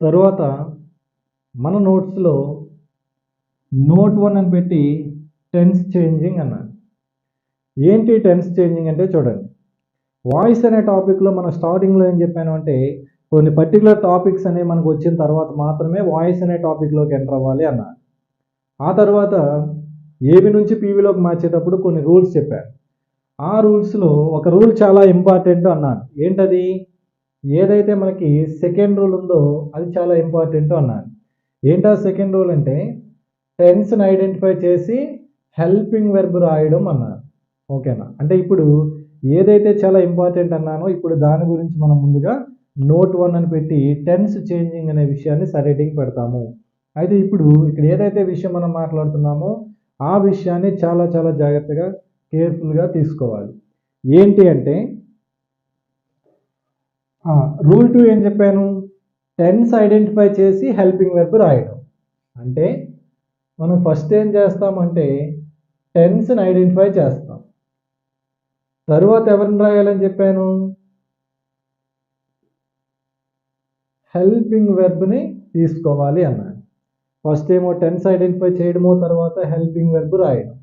తరువాత మన నోట్స్లో నోట్ 1 అని పెట్టి టెన్స్ చేంజింగ్ అన్నాను. ఏంటి టెన్స్ చేంజింగ్ అంటే చూడండి, వాయిస్ అనే టాపిక్లో మన స్టార్టింగ్లో ఏం చెప్పాను అంటే కొన్ని పర్టికులర్ టాపిక్స్ అనేవి మనకు వచ్చిన తర్వాత మాత్రమే వాయిస్ అనే టాపిక్లోకి ఎంటర్ అవ్వాలి అన్నాను. ఆ తర్వాత ఏబి నుంచి పీవీలోకి మార్చేటప్పుడు కొన్ని రూల్స్ చెప్పాను. ఆ రూల్స్లో ఒక రూల్ చాలా ఇంపార్టెంట్ అన్నాను. ఏంటది? ఏదైతే మనకి సెకండ్ రూల్ ఉందో అది చాలా ఇంపార్టెంట్ అన్నాను. ఏంటా సెకండ్ రూల్ అంటే టెన్స్ని ఐడెంటిఫై చేసి హెల్పింగ్ వెర్బ్ రాయడం అన్నాను. ఓకేనా? అంటే ఇప్పుడు ఏదైతే చాలా ఇంపార్టెంట్ అన్నానో ఇప్పుడు దాని గురించి మనం ముందుగా నోట్ 1 అని పెట్టి టెన్స్ చేంజింగ్ అనే విషయాన్ని సరైటింగ్ పెడతాము. అయితే ఇప్పుడు ఇక్కడ ఏదైతే విషయం మనం మాట్లాడుతున్నామో ఆ విషయాన్ని చాలా చాలా జాగ్రత్తగా కేర్ఫుల్గా తీసుకోవాలి. ఏంటి అంటే రూల్ 2 ఏం చెప్పాను? టెన్స్ ఐడెంటిఫై చేసి హెల్పింగ్ వెర్బ్ రాయడం. అంటే మనం ఫస్ట్ ఏం చేస్తామంటే టెన్స్ని ఐడెంటిఫై చేస్తాం. తరువాత ఎవరిని రాయాలని చెప్పాను? హెల్పింగ్ వెర్బ్ని తీసుకోవాలి అన్నాను. ఫస్ట్ ఏమో టెన్స్ ఐడెంటిఫై చేయడమో తర్వాత హెల్పింగ్ వెర్బ్ రాయడం.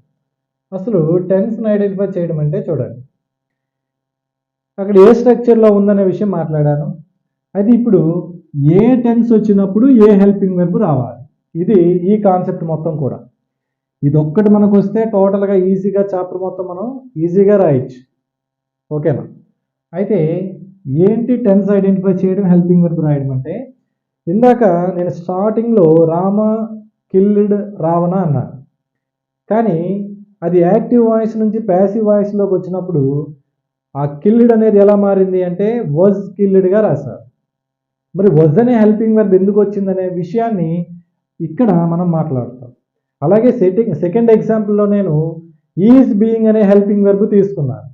అసలు టెన్స్ని ఐడెంటిఫై చేయడం అంటే చూడండి, అక్కడ ఏ స్ట్రక్చర్లో ఉందనే విషయం మాట్లాడాను. అయితే ఇప్పుడు ఏ టెన్స్ వచ్చినప్పుడు ఏ హెల్పింగ్ వెర్బ్ రావాలి, ఇది ఈ కాన్సెప్ట్ మొత్తం కూడా. ఇది ఒక్కటి మనకు వస్తే టోటల్గా ఈజీగా చాప్టర్ మొత్తం మనం ఈజీగా రాయొచ్చు. ఓకేనా? అయితే ఏంటి టెన్స్ ఐడెంటిఫై చేయడం, హెల్పింగ్ వెర్బ్ రాయడం అంటే, ఇందాక నేను స్టార్టింగ్లో రామ కిల్డ్ రావణ అన్నాను. కానీ అది యాక్టివ్ వాయిస్ నుంచి ప్యాసివ్ వాయిస్లోకి వచ్చినప్పుడు ఆ కిల్డ్ అనేది ఎలా మారింది అంటే వాజ్ కిల్డ్గా రాశారు. మరి వాజ్ అనే హెల్పింగ్ వెర్బ్ ఎందుకు వచ్చిందనే విషయాన్ని ఇక్కడ మనం మాట్లాడతాం. అలాగే సెకండ్ ఎగ్జాంపుల్లో నేను ఈజ్ బీయింగ్ అనే హెల్పింగ్ వెర్బ్ తీసుకున్నాను.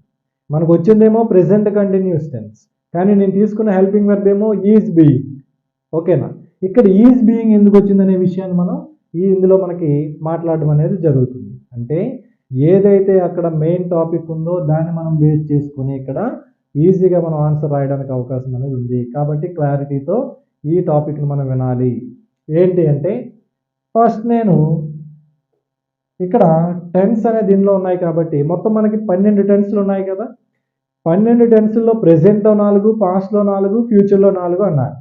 మనకు వచ్చిందేమో ప్రెజెంట్ కంటిన్యూస్ టెన్స్, కానీ నేను తీసుకున్న హెల్పింగ్ వెర్బ్ ఏమో ఈజ్ బీయింగ్. ఓకేనా? ఇక్కడ ఈజ్ బీయింగ్ ఎందుకు వచ్చిందనే విషయాన్ని మనం ఇందులో మనకి మాట్లాడడం అనేది జరుగుతుంది. అంటే ఏదైతే అక్కడ మెయిన్ టాపిక్ ఉందో దాన్ని మనం బేస్ చేసుకుని ఇక్కడ ఈజీగా మనం ఆన్సర్ రాయడానికి అవకాశం అనేది ఉంది. కాబట్టి క్లారిటీతో ఈ టాపిక్ని మనం వినాలి. ఏంటి అంటే ఫస్ట్ నేను ఇక్కడ టెన్స్ అనే దీనిలో ఉన్నాయి కాబట్టి మొత్తం మనకి 12 టెన్స్లు ఉన్నాయి కదా. 12 టెన్స్లో ప్రెజెంట్లో 4, పాస్ట్లో 4, ఫ్యూచర్లో 4 అన్నారు.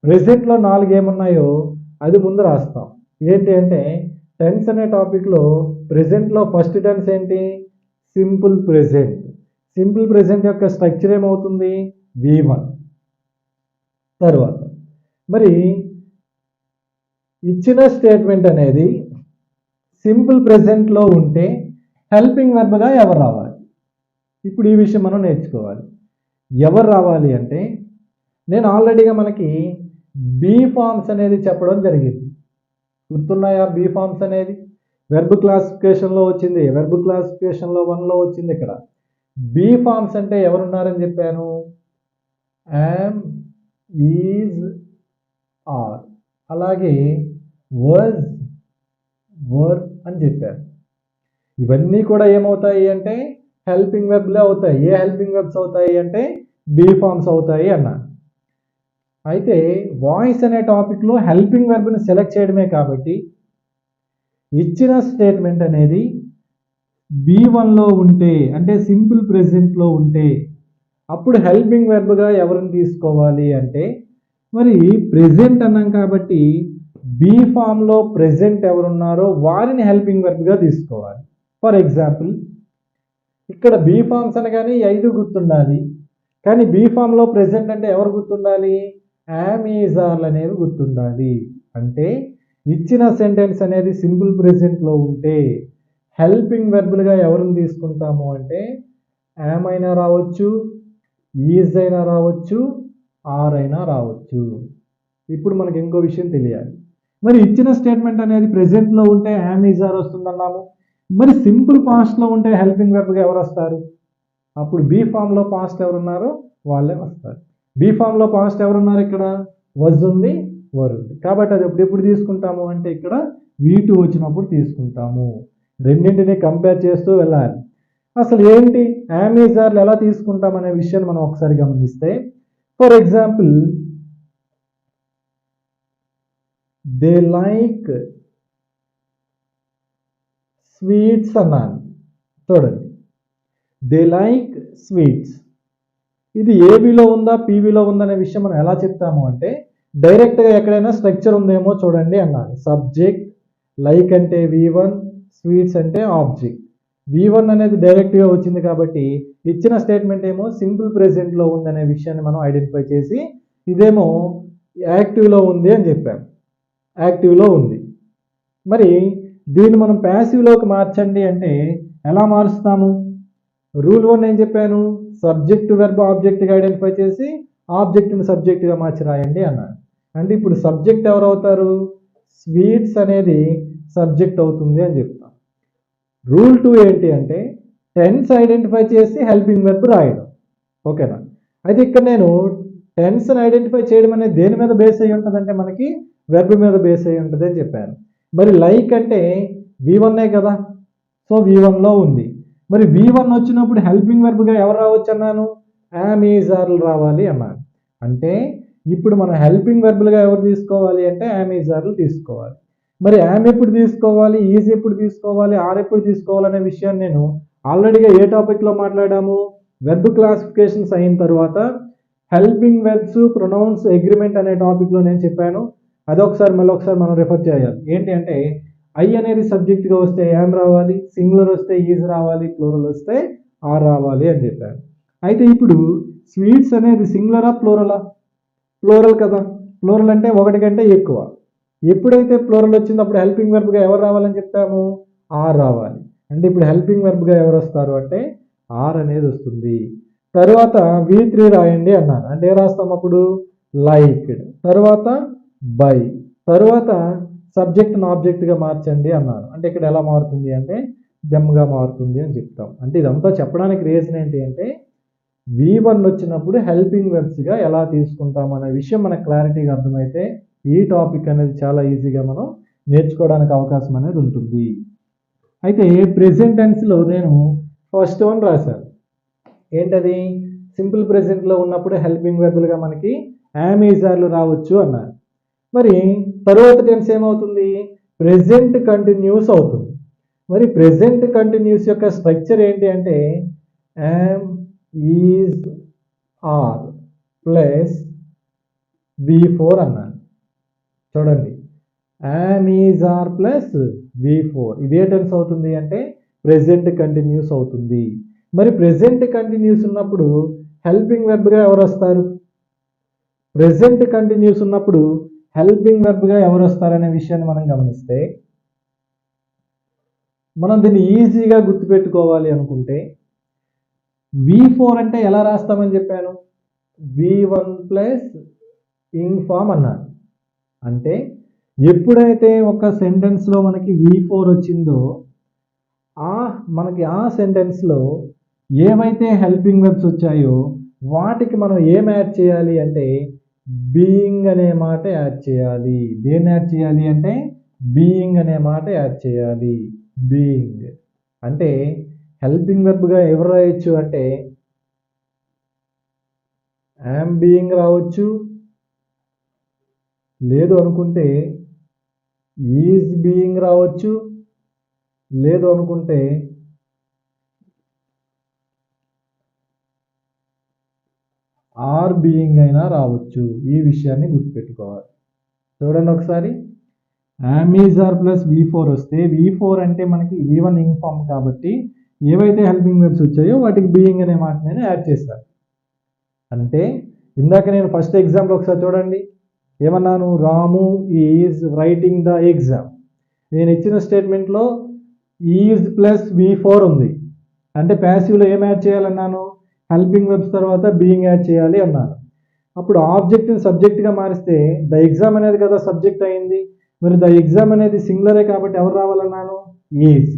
ప్రెజెంట్లో 4 ఏమున్నాయో అది ముందు రాస్తాం. ఏంటి అంటే టెన్స్ అనే టాపిక్లో ప్రెజెంట్లో ఫస్ట్ టెన్స్ ఏంటి? Simple present. సింపుల్ ప్రెజెంట్ యొక్క స్ట్రక్చర్ ఏమవుతుంది? V1. తర్వాత మరి ఇచ్చిన స్టేట్మెంట్ అనేది సింపుల్ ప్రెజెంట్లో ఉంటే హెల్పింగ్ వెర్బ్గా ఎవరు రావాలి? ఇప్పుడు ఈ విషయం మనం నేర్చుకోవాలి. ఎవరు రావాలి అంటే నేను ఆల్రెడీగా మనకి బీ ఫార్మ్స్ అనేది చెప్పడం జరిగింది. గుర్తున్నాయా? బీ ఫార్మ్స్ అనేది వెర్బ్ క్లాసిఫికేషన్లో వచ్చింది. వెర్బ్ క్లాసిఫికేషన్లో 1లో వచ్చింది. ఇక్కడ బీ ఫార్మ్స్ అంటే ఎవరున్నారని చెప్పాను? యామ్, ఈజ్, ఆర్, అలాగే వాజ్, వర్ అని చెప్పారు. ఇవన్నీ కూడా ఏమవుతాయి అంటే హెల్పింగ్ వెర్బ్లే అవుతాయి. ఏ హెల్పింగ్ వెర్బ్స్ అవుతాయి అంటే బీ ఫార్మ్స్ అవుతాయి అన్నాను. అయితే వాయిస్ అనే టాపిక్లో హెల్పింగ్ వెర్బ్ని సెలెక్ట్ చేయడమే కాబట్టి ఇచ్చిన స్టేట్మెంట్ అనేది B1లో ఉంటే అంటే సింపుల్ ప్రెజెంట్లో ఉంటే అప్పుడు హెల్పింగ్ వెర్బ్గా ఎవరిని తీసుకోవాలి అంటే మరి ప్రెజెంట్ అన్నాం కాబట్టి బీ ఫామ్లో ప్రెజెంట్ ఎవరున్నారో వారిని హెల్పింగ్ వెర్బ్గా తీసుకోవాలి. ఫర్ ఎగ్జాంపుల్ ఇక్కడ బీ ఫార్మ్స్ అనగానే 5 గుర్తుండాలి, కానీ బీ ఫామ్లో ప్రెజెంట్ అంటే ఎవరు గుర్తుండాలి? యామ్, ఈజ్, ఆర్ అనేవి గుర్తుండాలి. అంటే ఇచ్చిన సెంటెన్స్ అనేది సింపుల్ ప్రెజెంట్లో ఉంటే హెల్పింగ్ వెర్బ్లుగా ఎవరిని తీసుకుంటాము అంటే యామ్ అయినా రావచ్చు, ఈజ్ అయినా రావచ్చు, ఆర్ అయినా రావచ్చు. ఇప్పుడు మనకి ఇంకో విషయం తెలియాలి. మరి ఇచ్చిన స్టేట్మెంట్ అనేది ప్రెజెంట్లో ఉంటే యామ్, ఈజ్, ఆర్ వస్తుందన్నాము. మరి సింపుల్ పాస్ట్లో ఉంటే హెల్పింగ్ వెర్బ్గా ఎవరు వస్తారు? అప్పుడు బీ ఫామ్లో పాస్ట్ ఎవరున్నారో వాళ్ళే వస్తారు. బీ ఫామ్లో పాస్ట్ ఎవరున్నారు? ఇక్కడ వజ్ ఉంది, వర్ ఉంది. కాబట్టి అది ఎప్పుడు తీసుకుంటాము అంటే ఇక్కడ V2 వచ్చినప్పుడు తీసుకుంటాము. రెండింటిని కంపేర్ చేస్తూ వెళ్ళాలి. అసలు ఏంటి యామ్, ఈజ్, ఆర్లు ఎలా తీసుకుంటాం అనే విషయాన్ని మనం ఒకసారి గమనిస్తే, for example they like sweets అన్నాను. చూడండి, దే లైక్ స్వీట్స్. ఇది ఏబిలో ఉందా పీవీలో ఉందా అనే విషయం మనం ఎలా చెప్తాము అంటే, డైరెక్ట్గా ఎక్కడైనా స్ట్రక్చర్ ఉందేమో చూడండి అన్నాను. సబ్జెక్ట్, లైక్ అంటే V1, స్వీట్స్ అంటే ఆబ్జెక్ట్. V1 అనేది డైరెక్ట్గా వచ్చింది కాబట్టి ఇచ్చిన స్టేట్మెంట్ ఏమో సింపుల్ ప్రెజెంట్లో ఉందనే విషయాన్ని మనం ఐడెంటిఫై చేసి, ఇదేమో యాక్టివ్లో ఉంది అని చెప్పాము. యాక్టివ్లో ఉంది. మరి దీన్ని మనం ప్యాసివ్లోకి మార్చండి అంటే ఎలా మారుస్తాము? రూల్ 1 ఏం చెప్పాను? సబ్జెక్ట్ వెర్బ్ ఆబ్జెక్ట్గా ఐడెంటిఫై చేసి ఆబ్జెక్ట్ని సబ్జెక్ట్గా మార్చి రాయండి అన్నాను. అంటే ఇప్పుడు సబ్జెక్ట్ ఎవరు అవుతారు? స్వీట్స్ అనేది సబ్జెక్ట్ అవుతుంది అని చెప్తాం. రూల్ 2 ఏంటి అంటే టెన్స్ ఐడెంటిఫై చేసి హెల్పింగ్ వెర్బ్ రాయడం. ఓకేనా? అయితే ఇక్కడ నేను టెన్స్ని ఐడెంటిఫై చేయడం అనేది దేని మీద బేస్ అయ్యి ఉంటుందంటే మనకి వెర్బ్ మీద బేస్ అయ్యి ఉంటుంది అని చెప్పాను. మరి లైక్ అంటే V1 కదా, సో V1లో ఉంది. మరి V1 వచ్చినప్పుడు హెల్పింగ్ వెర్బ్గా ఎవరు రావచ్చు అన్నాను? యామ్, ఈజ్, ఆర్ రావాలి అన్నాను. అంటే ఇప్పుడు మనం హెల్పింగ్ వెర్బ్లుగా ఎవరు తీసుకోవాలి అంటే యామ్, ఈజ్, ఆర్లు తీసుకోవాలి. మరి యామ్ ఎప్పుడు తీసుకోవాలి, ఈజ్ ఎప్పుడు తీసుకోవాలి, ఆర్ ఎప్పుడు తీసుకోవాలనే విషయాన్ని నేను ఆల్రెడీగా ఏ టాపిక్లో మాట్లాడాము? వెర్బ్ క్లాసిఫికేషన్స్ అయిన తర్వాత హెల్పింగ్ వెర్బ్స్, ప్రొనౌన్స్, అగ్రిమెంట్ అనే టాపిక్లో నేను చెప్పాను. అదొకసారి మళ్ళీ ఒకసారి మనం రిఫర్ చేయాలి. ఏంటి అంటే ఐ అనేది సబ్జెక్ట్గా వస్తే యామ్ రావాలి, సింగులర్ వస్తే ఈజ్ రావాలి, ప్లూరల్ వస్తే ఆర్ రావాలి అని చెప్పాను. అయితే ఇప్పుడు స్వీట్స్ అనేది సింగులరా ప్లూరలా? ప్లూరల్ కదా. ప్లూరల్ అంటే ఒకటి కంటే ఎక్కువ. ఎప్పుడైతే ప్లూరల్ వచ్చిందో అప్పుడు హెల్పింగ్ వెర్బ్గా ఎవరు రావాలని చెప్తాము? ఆర్ రావాలి. అంటే ఇప్పుడు హెల్పింగ్ వెర్బ్గా ఎవరు వస్తారు అంటే ఆర్ అనేది వస్తుంది. తర్వాత V3 రాయండి అన్నాను. అంటే ఏ రాస్తాం అప్పుడు? లైక్డ్. తర్వాత బై. తర్వాత సబ్జెక్ట్ను ఆబ్జెక్ట్గా మార్చండి అన్నాను. అంటే ఇక్కడ ఎలా మారుతుంది అంటే దెమ్గా మారుతుంది అని చెప్తాం. అంటే ఇదంతా చెప్పడానికి రీజన్ ఏంటి అంటే V1 వచ్చినప్పుడు హెల్పింగ్ వెర్బ్స్గా ఎలా తీసుకుంటాం అనే విషయం మనకు క్లారిటీగా అర్థమైతే ఈ టాపిక్ అనేది చాలా ఈజీగా మనం నేర్చుకోవడానికి అవకాశం అనేది ఉంటుంది. అయితే ప్రెజెంట్ టెన్స్లో నేను ఫస్ట్ వన్ రాశాను. ఏంటది? సింపుల్ ప్రెజెంట్లో ఉన్నప్పుడు హెల్పింగ్ వెర్బులుగా మనకి యామ్, ఈజ్, ఆర్లు రావచ్చు అన్నారు. మరి తరువాత టెన్స్ ఏమవుతుంది? ప్రెజెంట్ కంటిన్యూస్ అవుతుంది. మరి ప్రెజెంట్ కంటిన్యూస్ యొక్క స్ట్రక్చర్ ఏంటి అంటే yam, is, are plus V4 అన్నాను. చూడండి, yam, is, are plus V4 ఇదే టెన్స్ అవుతుంది అంటే ప్రెజెంట్ కంటిన్యూస్ అవుతుంది. మరి ప్రెజెంట్ కంటిన్యూస్ ఉన్నప్పుడు హెల్పింగ్ వెర్బ్గా ఎవరు వస్తారు? ప్రెజెంట్ కంటిన్యూస్ ఉన్నప్పుడు హెల్పింగ్ వెర్బ్గా ఎవరు వస్తారనే విషయాన్ని మనం గమనిస్తే మనం దీన్ని ఈజీగా గుర్తుపెట్టుకోవాలి అనుకుంటే V4 అంటే ఎలా రాస్తామని చెప్పాను? V1 ప్లస్ ఇన్ఫామ్ అన్నాను. అంటే ఎప్పుడైతే ఒక సెంటెన్స్లో మనకి V4 వచ్చిందో మనకి ఆ సెంటెన్స్లో ఏవైతే హెల్పింగ్ వెర్బ్స్ వచ్చాయో వాటికి మనం ఏం యాడ్ చేయాలి అంటే బీయింగ్ అనే మాట యాడ్ చేయాలి. దేన్ని యాడ్ చేయాలి అంటే బీయింగ్ అనే మాట యాడ్ చేయాలి. బీయింగ్ అంటే హెల్పింగ్ వెర్బ్గా ఎవరు రాయొచ్చు అంటే యామ్ బీయింగ్ రావచ్చు, లేదు అనుకుంటే ఈజ్ బీయింగ్ రావచ్చు, లేదు అనుకుంటే ఆర్ బీయింగ్ అయినా రావచ్చు. ఈ విషయాన్ని గుర్తుపెట్టుకోవాలి. చూడండి ఒకసారి, yam, is, are plus V4 వస్తే V4 అంటే మనకి V1 ఇన్ఫామ్ కాబట్టి ఏవైతే హెల్పింగ్ వెర్బ్స్ వచ్చాయో వాటికి బీయింగ్ అనే మాట నేను యాడ్ చేశాను. అంటే ఇందాక నేను ఫస్ట్ ఎగ్జాంపుల్ ఒకసారి చూడండి, ఏమన్నాను? రాము ఈజ్ రైటింగ్ ద ఎగ్జామ్. నేను ఇచ్చిన స్టేట్మెంట్లో ఈజ్ ప్లస్ V4 ఉంది. అంటే ప్యాసివ్లో ఏం యాడ్ చేయాలన్నాను? హెల్పింగ్ వెర్బ్స్ తర్వాత బీయింగ్ యాడ్ చేయాలి అన్నాను. అప్పుడు ఆబ్జెక్ట్ని సబ్జెక్ట్గా మారిస్తే ద ఎగ్జామ్ అనేది కదా సబ్జెక్ట్ అయింది. మరి ద ఎగ్జామ్ అనేది సింగులరే కాబట్టి ఎవరు రావాలన్నాను? ఈజ్.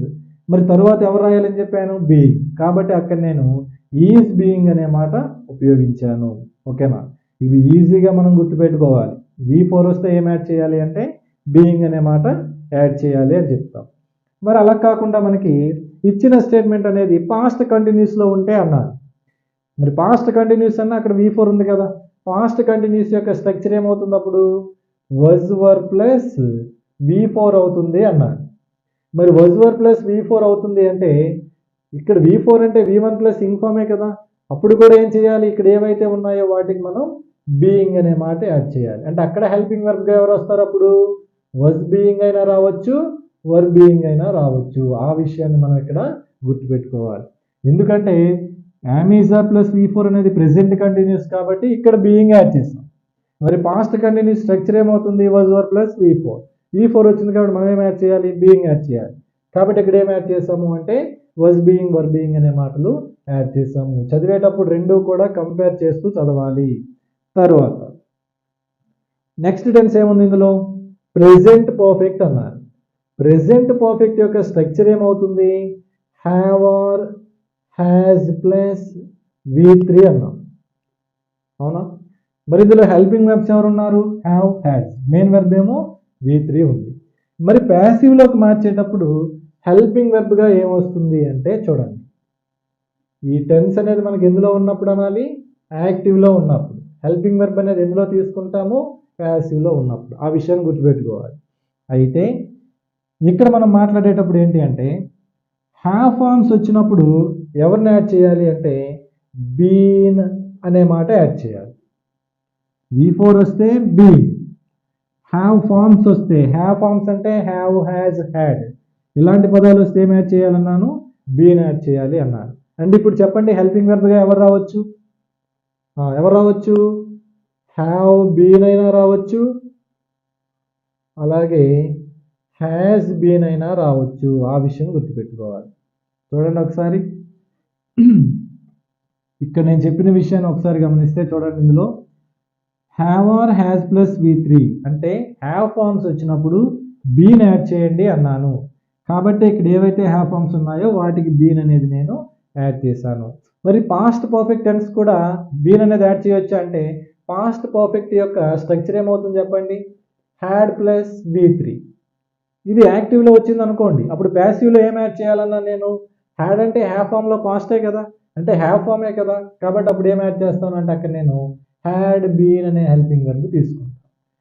మరి తర్వాత ఎవరు రాయాలని చెప్పాను? బీయింగ్. కాబట్టి అక్కడ నేను ఈజ్ బీయింగ్ అనే మాట ఉపయోగించాను. ఓకేనా? ఇవి ఈజీగా మనం గుర్తుపెట్టుకోవాలి. V4 వస్తే ఏం యాడ్ చేయాలి అంటే బీయింగ్ అనే మాట యాడ్ చేయాలి అని చెప్తాం. మరి అలా కాకుండా మనకి ఇచ్చిన స్టేట్మెంట్ అనేది పాస్ట్ కంటిన్యూస్లో ఉంటే అన్నాను. మరి పాస్ట్ కంటిన్యూస్ అన్న అక్కడ V4 ఉంది కదా. పాస్ట్ కంటిన్యూస్ యొక్క స్ట్రక్చర్ ఏమవుతుంది? అప్పుడు వజ్ వర్ ప్లస్ V4 అవుతుంది అన్నాను. మరి వజ్ వర్ ప్లస్ V4 అవుతుంది అంటే ఇక్కడ V4 అంటే V1 ప్లస్ ఇంఫామే కదా. అప్పుడు కూడా ఏం చేయాలి, ఇక్కడ ఏవైతే ఉన్నాయో వాటికి మనం బీయింగ్ అనే మాట యాడ్ చేయాలి. అంటే అక్కడ హెల్పింగ్ వర్బ్గా ఎవరు వస్తారు, అప్పుడు వజ్ బీయింగ్ అయినా రావచ్చు, వర్ బీయింగ్ అయినా రావచ్చు. ఆ విషయాన్ని మనం ఇక్కడ గుర్తుపెట్టుకోవాలి. ఎందుకంటే యామీజా ప్లస్ V4 అనేది ప్రెసెంట్ కంటిన్యూస్ కాబట్టి ఇక్కడ బీయింగ్ యాడ్ చేస్తాం. మరి పాస్ట్ కంటిన్యూస్ స్ట్రక్చర్ ఏమవుతుంది, వజ్ వర్ ప్లస్ V4 వచ్చింది కాబట్టి మనం ఏం యాడ్ చేయాలి, బీయింగ్ యాడ్ చేయాలి. కాబట్టి ఇక్కడ ఏం యాడ్ చేసాము అంటే వజ్ బీయింగ్, వర్ బీయింగ్ అనే మాటలు యాడ్ చేసాము. చదివేటప్పుడు రెండు కూడా కంపేర్ చేస్తూ చదవాలి. తర్వాత నెక్స్ట్ టెన్స్ ఏముంది ఇందులో, ప్రెజెంట్ పర్ఫెక్ట్ అన్నారు. ప్రెజెంట్ పర్ఫెక్ట్ యొక్క స్ట్రక్చర్ ఏమవుతుంది, have or has plus V3 అన్నాం. అవునా. మరి ఇందులో హెల్పింగ్ వెర్బ్స్ ఎవరు ఉన్నారు, హ్యావ్, హ్యాజ్. మెయిన్ వెర్బ్ ఏమో V3 ఉంది. మరి ప్యాసివ్లోకి మార్చేటప్పుడు హెల్పింగ్ వెర్బ్గా ఏమొస్తుంది అంటే చూడండి, ఈ టెన్స్ అనేది మనకి ఎందులో ఉన్నప్పుడు అనాలి, యాక్టివ్లో ఉన్నప్పుడు. హెల్పింగ్ వెర్బ్ అనేది ఎందులో తీసుకుంటాము, ప్యాసివ్లో ఉన్నప్పుడు. ఆ విషయాన్ని గుర్తుపెట్టుకోవాలి. అయితే ఇక్కడ మనం మాట్లాడేటప్పుడు ఏంటి అంటే హ్యావ్ ఫార్మ్స్ వచ్చినప్పుడు ఎవరిని యాడ్ చేయాలి అంటే బీన్ అనే మాట యాడ్ చేయాలి. V4 వస్తే బీన్. హ్యావ్ ఫార్మ్స్ వస్తే, హ్యావ్ ఫార్మ్స్ అంటే హ్యావ్, హ్యాజ్, హ్యాడ్ ఇలాంటి పదాలు వస్తే ఏం యాడ్ చేయాలన్నాను, బీన్ యాడ్ చేయాలి అన్నాను. అంటే ఇప్పుడు చెప్పండి హెల్పింగ్ వెర్బ్గా ఎవరు రావచ్చు, హ్యావ్ బీన్ అయినా రావచ్చు, అలాగే హ్యాజ్ బీన్ అయినా రావచ్చు. ఆ విషయం గుర్తుపెట్టుకోవాలి. చూడండి ఒకసారి ఇక్కడ నేను చెప్పిన విషయాన్ని ఒకసారి గమనిస్తే చూడండి, ఇందులో have or has plus V3 అంటే హ్యావ్ ఫార్మ్స్ వచ్చినప్పుడు బీన్ యాడ్ చేయండి అన్నాను. కాబట్టి ఇక్కడ ఏవైతే హ్యావ్ ఫార్మ్స్ ఉన్నాయో వాటికి బీన్ అనేది నేను యాడ్ చేశాను. మరి పాస్ట్ పర్ఫెక్ట్ టెన్స్ కూడా బీన్ అనేది యాడ్ చేయొచ్చా అంటే పాస్ట్ పర్ఫెక్ట్ యొక్క స్ట్రక్చర్ ఏమవుతుంది చెప్పండి, హ్యాడ్ ప్లస్ V3. ఇది యాక్టివ్లో వచ్చింది అనుకోండి, అప్పుడు ప్యాసివ్లో ఏం యాడ్ చేయాలన్నా నేను, హ్యాడ్ అంటే హ్యావ్ ఫామ్లో పాస్టే కదా, అంటే హ్యావ్ ఫామే కదా, కాబట్టి అప్పుడు ఏం యాడ్ చేస్తాను అంటే అక్కడ నేను హ్యాడ్ బీన్ అనే హెల్పింగ్ వర్బ్ తీసుకుంటాను.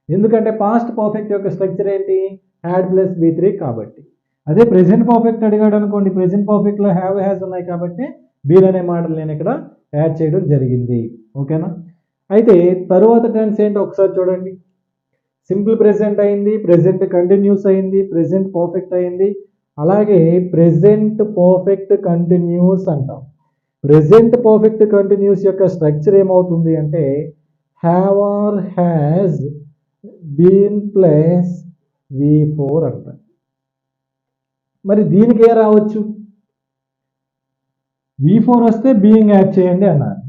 ఎందుకంటే పాస్ట్ పర్ఫెక్ట్ యొక్క స్ట్రక్చర్ ఏంటి, హ్యాడ్ ప్లస్ V3 కాబట్టి. అదే ప్రెజెంట్ పర్ఫెక్ట్ అడిగాడు అనుకోండి, ప్రెజెంట్ పర్ఫెక్ట్లో హ్యావ్, హ్యాజ్ ఉన్నాయి కాబట్టి బీన్ అనే మాటలు నేను ఇక్కడ యాడ్ చేయడం జరిగింది. ఓకేనా. అయితే తరువాత టెన్స్ ఏంటో ఒకసారి చూడండి. సింపుల్ ప్రెజెంట్ అయింది, ప్రెజెంట్ కంటిన్యూస్ అయింది, ప్రెజెంట్ పర్ఫెక్ట్ అయింది, అలాగే ప్రెజెంట్ పర్ఫెక్ట్ కంటిన్యూస్ అంటాం. ప్రెజెంట్ పర్ఫెక్ట్ కంటిన్యూస్ యొక్క స్ట్రక్చర్ ఏమవుతుంది అంటే have or has been plus V4 అంటాం. మరి దీనికి ఏ రావచ్చు, V4 వస్తే బీయింగ్ యాడ్ చేయండి అన్నారు,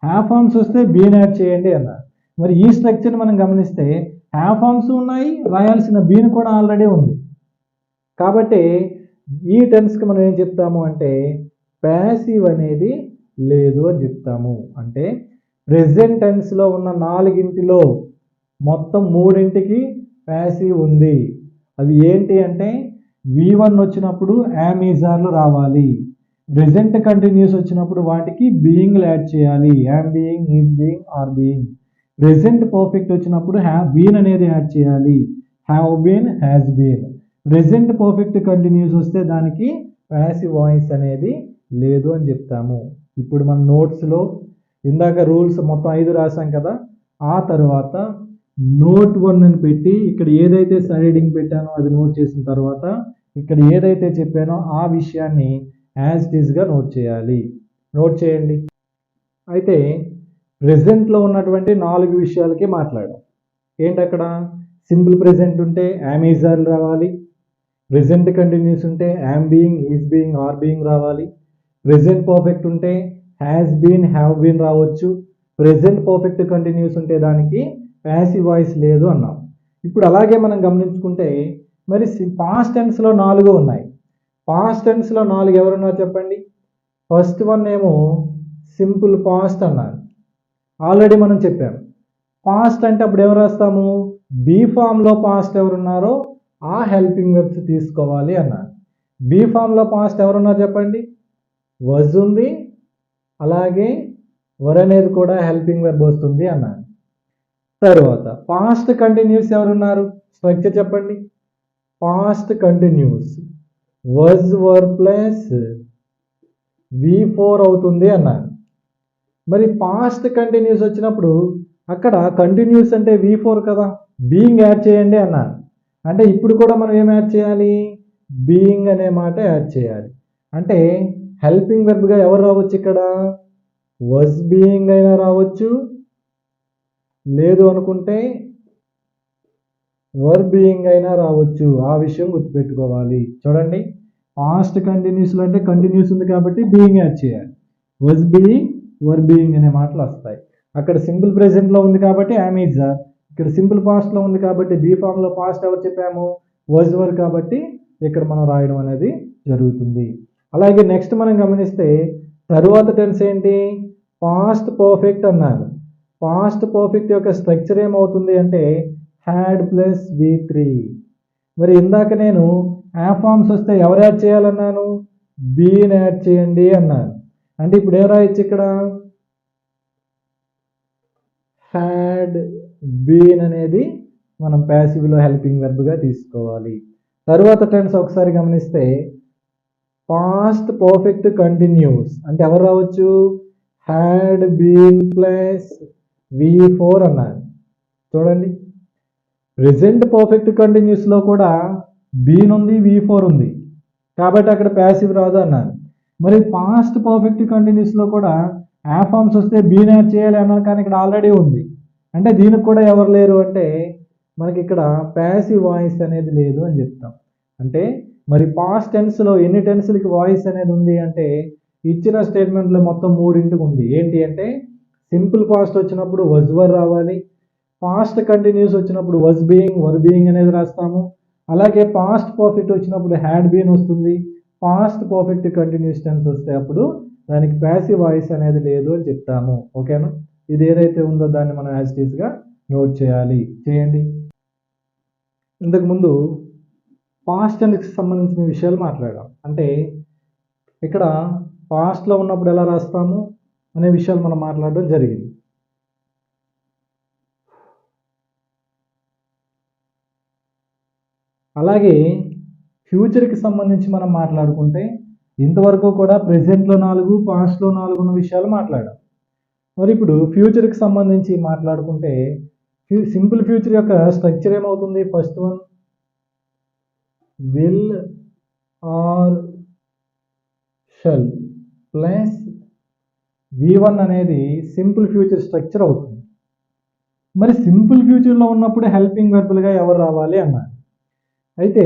హ్యావ్ ఫార్మ్స్ వస్తే బీన్ యాడ్ చేయండి అన్నారు. మరి ఈ స్ట్రక్చర్ మనం గమనిస్తే హ్యావ్ ఫార్మ్స్ ఉన్నాయి, రాయాల్సిన బీన్ కూడా ఆల్రెడీ ఉంది. కాబట్టి ఈ టెన్స్కి మనం ఏం చెప్తాము అంటే ప్యాసివ్ అనేది లేదు అని చెప్తాము. అంటే ప్రెజెంట్ టెన్స్లో ఉన్న 4గింటిలో మొత్తం 3ంటికి ప్యాసివ్ ఉంది. అవి ఏంటి అంటే V1 వచ్చినప్పుడు యామీజార్లు రావాలి, ప్రెజెంట్ కంటిన్యూస్ వచ్చినప్పుడు వాటికి బీయింగ్లు యాడ్ చేయాలి, am being, is being, are being. Present perfect వచ్చినప్పుడు హ్యావ్ బీన్ అనేది యాడ్ చేయాలి, have been, has been. Present perfect continuous వస్తే దానికి ప్యాసివ్ వాయిస్ అనేది లేదు అని చెప్తాము. ఇప్పుడు మన నోట్స్లో ఇందాక రూల్స్ మొత్తం 5 రాసాం కదా, ఆ తర్వాత నోట్ 1 అని పెట్టి ఇక్కడ ఏదైతే సైడింగ్ పెట్టానో అది నోట్ చేసిన తర్వాత ఇక్కడ ఏదైతే చెప్పానో ఆ విషయాన్ని యాజ్ ఇట్ ఈస్గా నోట్ చేయాలి. నోట్ చేయండి. అయితే ప్రెజెంట్లో ఉన్నటువంటి 4 విషయాలకి మాట్లాడాం. ఏంటి అక్కడ, సింపుల్ ప్రెజెంట్ ఉంటే యామీజార్లు రావాలి, ప్రెజెంట్ కంటిన్యూస్ ఉంటే am being, is being, are being రావాలి, ప్రెజెంట్ పర్ఫెక్ట్ ఉంటే హ్యాస్ బీన్, హ్యావ్ బీన్ రావచ్చు, ప్రెజెంట్ పర్ఫెక్ట్ కంటిన్యూస్ ఉంటే దానికి ప్యాసివ్ వాయిస్ లేదు అన్నాం. ఇప్పుడు అలాగే మనం గమనించుకుంటే మరి పాస్ట్ టెన్స్లో 4 ఉన్నాయి. పాస్ట్ టెన్స్లో 4 ఎవరున్నారు చెప్పండి. ఫస్ట్ వన్ ఏమో సింపుల్ పాస్ట్ అన్నారు, ఆల్రెడీ మనం చెప్పాము. పాస్ట్ అంటే అప్పుడు ఎవరు రాస్తాము, బీ ఫామ్లో పాస్ట్ ఎవరున్నారో ఆ హెల్పింగ్ వెర్బ్స్ తీసుకోవాలి అన్నారు. బీ ఫామ్లో పాస్ట్ ఎవరున్నారు చెప్పండి, వజ్ ఉంది, అలాగే వర్ అనేది కూడా హెల్పింగ్ వెర్బ్ వస్తుంది అన్నారు. తర్వాత పాస్ట్ కంటిన్యూస్ ఎవరున్నారు? స్ట్రక్చర్ చెప్పండి. Past continuous was were plus V4 అవుతుంది అన్నారు. మరి పాస్ట్ కంటిన్యూస్ వచ్చినప్పుడు అక్కడ కంటిన్యూస్ అంటే V4 కదా, బీయింగ్ యాడ్ చేయండి అన్నారు. అంటే ఇప్పుడు కూడా మనం ఏం యాడ్ చేయాలి? బీయింగ్ అనే మాట యాడ్ చేయాలి. అంటే హెల్పింగ్ వెర్బ్గా ఎవరు రావచ్చు ఇక్కడ? వాజ్ బీయింగ్ అయినా రావచ్చు, లేదు అనుకుంటే వర్ బీయింగ్ అయినా రావచ్చు. ఆ విషయం గుర్తుపెట్టుకోవాలి. చూడండి, పాస్ట్ కంటిన్యూస్లో అంటే కంటిన్యూస్ ఉంది కాబట్టి బీయింగ్ యాడ్ చేయాలి. వాజ్ బీయింగ్, వర్ బీయింగ్ అనే మాటలు వస్తాయి. అక్కడ సింపుల్ ప్రెజెంట్లో ఉంది కాబట్టి యామ్ ఈజ్ ఆర్, ఇక్కడ సింపుల్ పాస్ట్లో ఉంది కాబట్టి బీ ఫామ్లో పాస్ట్ ఎవరు చెప్పాము? వాజ్ వర్, కాబట్టి ఇక్కడ మనం రాయడం అనేది జరుగుతుంది. అలాగే నెక్స్ట్ మనం గమనిస్తే తరువాత టెన్స్ ఏంటి? పాస్ట్ పర్ఫెక్ట్ అన్నారు. పాస్ట్ పర్ఫెక్ట్ యొక్క స్ట్రక్చర్ ఏమవుతుంది అంటే హ్యాడ్ ప్లస్ V3. మరి ఇందాక నేను ఆ ఫామ్స్ వస్తే ఎవరు యాడ్ చేయాలన్నాను? బీని యాడ్ చేయండి అన్నాను. అంటే ఇప్పుడు ఏం రాయొచ్చు ఇక్కడ? హ్యాడ్ బీన్ అనేది మనం ప్యాసివ్లో హెల్పింగ్ వెర్బ్గా తీసుకోవాలి. తరువాత టెన్స్ ఒకసారి గమనిస్తే పాస్ట్ పర్ఫెక్ట్ కంటిన్యూస్ అంటే ఎవరు రావచ్చు? హ్యాడ్ బీన్ ప్లస్ V4 అన్నారు. చూడండి, ప్రెజెంట్ పర్ఫెక్ట్ కంటిన్యూస్లో కూడా బీన్ ఉంది, V4 ఉంది, కాబట్టి అక్కడ ప్యాసివ్ రాదు అన్నాను. మరి పాస్ట్ పర్ఫెక్ట్ కంటిన్యూస్లో కూడా ఆ ఫామ్స్ వస్తే బీన్ యాడ్ చేయాలి అన్నాను, కానీ ఇక్కడ ఆల్రెడీ ఉంది. అంటే దీనికి కూడా ఎవరు లేరు అంటే మనకి ఇక్కడ ప్యాసివ్ వాయిస్ అనేది లేదు అని చెప్తాం. అంటే మరి పాస్ట్ టెన్స్లో ఎన్ని టెన్స్లకి వాయిస్ అనేది ఉంది అంటే ఇచ్చిన స్టేట్మెంట్లో మొత్తం 3 ఉంది. ఏంటి అంటే సింపుల్ పాస్ట్ వచ్చినప్పుడు వజ్ వర్ రావాలి, పాస్ట్ కంటిన్యూస్ వచ్చినప్పుడు వజ్ బీయింగ్, వర్ బీయింగ్ అనేది రాస్తాము. అలాగే పాస్ట్ పర్ఫెక్ట్ వచ్చినప్పుడు హ్యాడ్ బీన్ వస్తుంది. పాస్ట్ పర్ఫెక్ట్ కంటిన్యూస్ టెన్స్ వస్తే అప్పుడు దానికి ప్యాసివ్ వాయిస్ అనేది లేదు అని చెప్తాము. ఓకేనా? ఇది ఏదైతే ఉందో దాన్ని మనం యాజ్ ఇట్ ఈస్గా నోట్ చేయాలి. చేయండి. ఇంతకుముందు పాస్ట్ టెన్స్కి సంబంధించిన విషయాలు మాట్లాడాం. అంటే ఇక్కడ పాస్ట్లో ఉన్నప్పుడు ఎలా రాస్తాము అనే విషయాలు మనం మాట్లాడడం జరిగింది. అలాగే ఫ్యూచర్కి సంబంధించి మనం మాట్లాడుకుంటే ఇంతవరకు కూడా ప్రెజెంట్లో 4, పాస్ట్లో 4 ఉన్న విషయాలు మాట్లాడాం. మరి ఇప్పుడు ఫ్యూచర్కి సంబంధించి మాట్లాడుకుంటే సింపుల్ ఫ్యూచర్ యొక్క స్ట్రక్చర్ ఏమవుతుంది? First one will or shall plus V1 అనేది సింపుల్ ఫ్యూచర్ స్ట్రక్చర్ అవుతుంది. మరి సింపుల్ ఫ్యూచర్లో ఉన్నప్పుడు హెల్పింగ్ వెర్బులుగా ఎవరు రావాలి అన్నారు. అయితే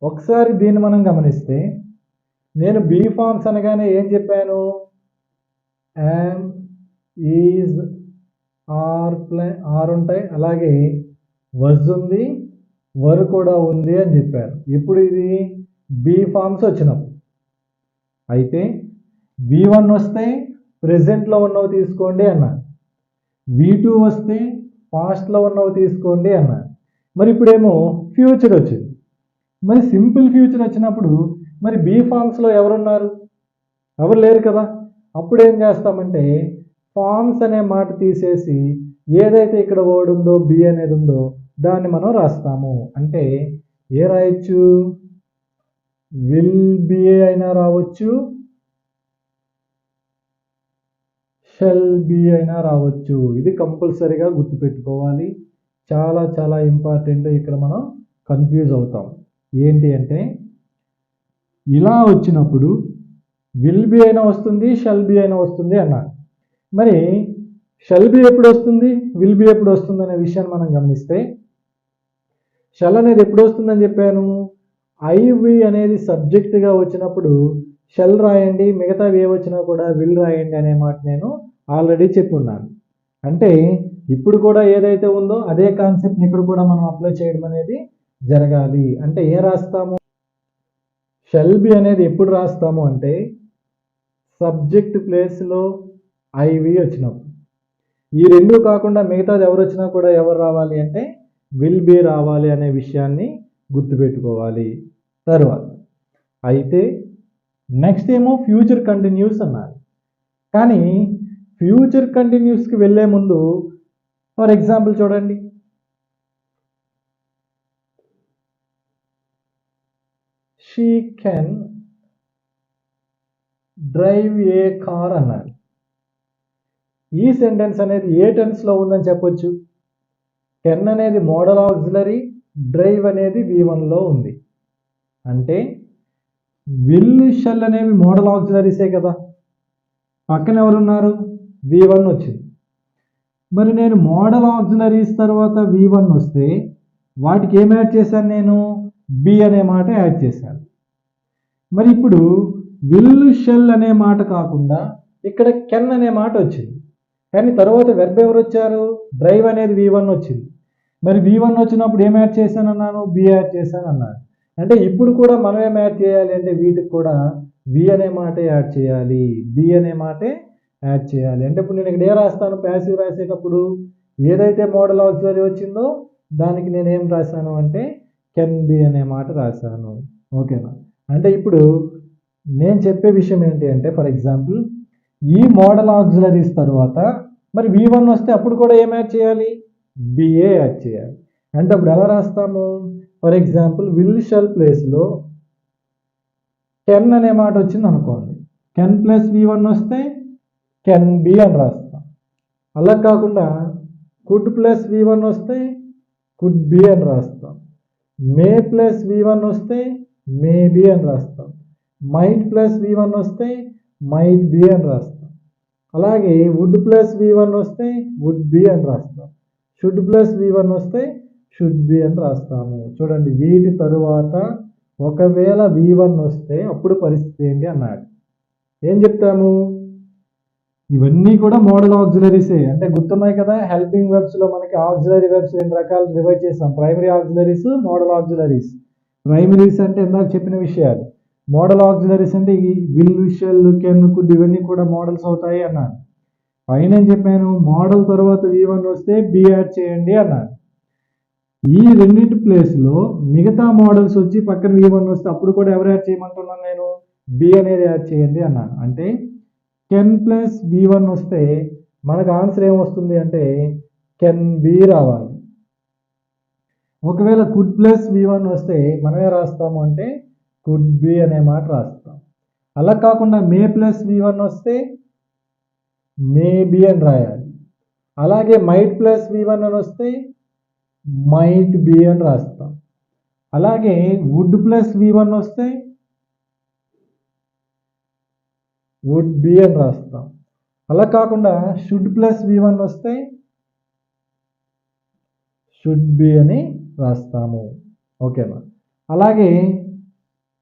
ఒకసారి దీన్ని మనం గమనిస్తే నేను బీ ఫార్మ్స్ అనగానే ఏం చెప్పాను? యామ్, ఈజ్, ఆర్ ఉంటాయి, అలాగే వజ్ ఉంది, వర్ కూడా ఉంది అని చెప్పారు. ఇప్పుడు ఇది బీ ఫార్మ్స్ వచ్చినప్పుడు. అయితే V1 వస్తే ప్రెజెంట్లో ఉన్నవి తీసుకోండి అన్నారు, V2 వస్తే పాస్ట్లో ఉన్నవి తీసుకోండి అన్నారు. మరి ఇప్పుడేమో ఫ్యూచర్ వచ్చింది. మరి సింపుల్ ఫ్యూచర్ వచ్చినప్పుడు మరి బీ ఫార్మ్స్లో ఎవరున్నారు? ఎవరు లేరు కదా. అప్పుడు ఏం చేస్తామంటే ఫార్మ్స్ అనే మాట తీసేసి ఏదైతే ఇక్కడ వర్డ్ ఉందో బి అనేది ఉందో దాన్ని మనం రాస్తాము. అంటే ఏ రాయొచ్చు? విల్ బి అయినా రావచ్చు, షెల్ బి అయినా రావచ్చు. ఇది కంపల్సరీగా గుర్తుపెట్టుకోవాలి. చాలా చాలా ఇంపార్టెంట్. ఇక్కడ మనం కన్ఫ్యూజ్ అవుతాం. ఏంటి అంటే ఇలా వచ్చినప్పుడు విల్ బి అయినా వస్తుంది, షెల్ బి అయినా వస్తుంది అన్నారు. మరి షెల్ బి ఎప్పుడు వస్తుంది, విల్ బి ఎప్పుడు వస్తుంది అనే విషయాన్ని మనం గమనిస్తే షెల్ అనేది ఎప్పుడు వస్తుందని చెప్పాను? ఐవి అనేది సబ్జెక్టుగా వచ్చినప్పుడు షెల్ రాయండి, మిగతావి ఏ వచ్చినా కూడా విల్ రాయండి అనే మాట నేను ఆల్రెడీ చెప్పున్నాను. అంటే ఇప్పుడు కూడా ఏదైతే ఉందో అదే కాన్సెప్ట్ని ఇక్కడ కూడా మనం అప్లై చేయడం అనేది జరగాలి. అంటే ఏ రాస్తాము? షెల్ బి అనేది ఎప్పుడు రాస్తాము అంటే సబ్జెక్ట్ ప్లేస్లో ఐవి వచ్చినప్పుడు. ఈ రెండు కాకుండా మిగతాది ఎవరు వచ్చినా కూడా ఎవరు రావాలి అంటే విల్ బి రావాలి అనే విషయాన్ని గుర్తుపెట్టుకోవాలి. తర్వాత అయితే నెక్స్ట్ ఏమో ఫ్యూచర్ కంటిన్యూస్ అన్నారు. కానీ ఫ్యూచర్ కంటిన్యూస్కి వెళ్ళే ముందు ఫర్ ఎగ్జాంపుల్ చూడండి, she can drive a car అన్నారు. ఈ సెంటెన్స్ అనేది ఏ టెన్స్లో ఉందని చెప్పొచ్చు? కెన్ అనేది మోడల్ ఆక్సిలరీ, డ్రైవ్ అనేది V1లో ఉంది. అంటే విల్ షెల్ అనేవి మోడల్ ఆక్సిలరీసే కదా. పక్కన ఎవరున్నారు? V1 వచ్చింది. మరి నేను మోడల్ ఆక్సిలరీస్ తర్వాత V1 వస్తే వాటికి ఏం యాడ్ చేశాను? నేను బి అనే మాట యాడ్ చేశాను. మరి ఇప్పుడు విల్ షెల్ అనే మాట కాకుండా ఇక్కడ కెన్ అనే మాట వచ్చింది. కానీ తర్వాత వెర్బ్ ఎవరు వచ్చారు? డ్రైవ్ అనేది V1 వచ్చింది. మరి V1 వచ్చినప్పుడు ఏం యాడ్ చేశాను అన్నాను? బి యాడ్ చేశాను అన్నాను. అంటే ఇప్పుడు కూడా మనం ఏం యాడ్ చేయాలి అంటే వీటికి కూడా వి అనే మాటే యాడ్ చేయాలి, బి అనే మాటే యాడ్ చేయాలి. అంటే ఇప్పుడు నేను ఇక్కడ ఏ రాస్తాను? ప్యాసివ్ రాసేటప్పుడు ఏదైతే మోడల్ ఆక్సిలరీ వచ్చిందో దానికి నేను ఏం రాశాను అంటే కెన్ బి అనే మాట రాశాను. ఓకేనా? అంటే ఇప్పుడు నేను చెప్పే విషయం ఏంటి అంటే, ఫర్ ఎగ్జాంపుల్ ఈ మోడల్ ఆక్సిలరీస్ తర్వాత మరి V1 వస్తే అప్పుడు కూడా ఏం యాడ్ చేయాలి? బిఏ యాడ్ చేయాలి. అంటే అప్పుడు ఎలా రాస్తాము? ఫర్ ఎగ్జాంపుల్ విల్ షెల్ ప్లేస్లో కెన్ అనే మాట వచ్చింది అనుకోండి, కెన్ ప్లస్ V1 వస్తే కెన్ బి అని రాస్తాం. అలా కాకుండా కుడ్ ప్లస్ V1 వస్తే కుడ్ బి అని రాస్తాం. మే ప్లస్ V1 వస్తే మే బి అని రాస్తాం. మైట్ ప్లస్ V1 వస్తే మైట్ బి అని రాస్తాం. అలాగే వుడ్ ప్లస్ V1 వస్తే వుడ్ బి అని రాస్తాం. షుడ్ ప్లస్ V1 వస్తే షుడ్ బి అని రాస్తాము. చూడండి, వీటి తరువాత ఒకవేళ V1 వస్తే అప్పుడు పరిస్థితి ఏంటి అన్నాడు. ఏం చెప్తాము? ఇవన్నీ కూడా మోడల్ ఆక్సిలరీసే. అంటే గుర్తున్నాయి కదా, హెల్పింగ్ వెర్బ్స్లో మనకి ఆక్సిలరీ వెర్బ్స్ 2 రకాలు డివైడ్ చేసాం, primary auxiliaries, model auxiliaries. Primaries అంటే ఇందాక చెప్పిన విషయాలు, మోడల్ ఆక్సిలరీస్ అంటే ఈ విల్, షెల్, కెన్, కుడ్ ఇవన్నీ కూడా మోడల్స్ అవుతాయి అన్నాను. పైన ఏం చెప్పాను? మోడల్ తర్వాత V1 వస్తే బి యాడ్ చేయండి అన్నాను. ఈ రెండింటి ప్లేస్లో మిగతా మోడల్స్ వచ్చి పక్కన V1 వస్తే అప్పుడు కూడా ఎవరు యాడ్ చేయమంటున్నాను? నేను బి అనేది యాడ్ చేయండి అన్నాను. అంటే కెన్ ప్లస్ V1 వస్తే మనకు ఆన్సర్ ఏమొస్తుంది అంటే కెన్ బి రావాలి. ఒకవేళ కుడ్ ప్లస్ V1 వస్తే మనమే రాస్తాము అంటే కుడ్ బి అనే మాట రాస్తాం. అలా కాకుండా మే ప్లస్ V1 వస్తే మే బి అని రాయాలి. అలాగే మైట్ ప్లస్ V1 అని వస్తే మైట్ బి అని రాస్తాం. అలాగే వుడ్ ప్లస్ V1 వస్తే వుడ్ బి అని రాస్తాం. అలా కాకుండా షుడ్ ప్లస్ V1 వస్తే షుడ్ బి అని రాస్తాము. ఓకేనా? అలాగే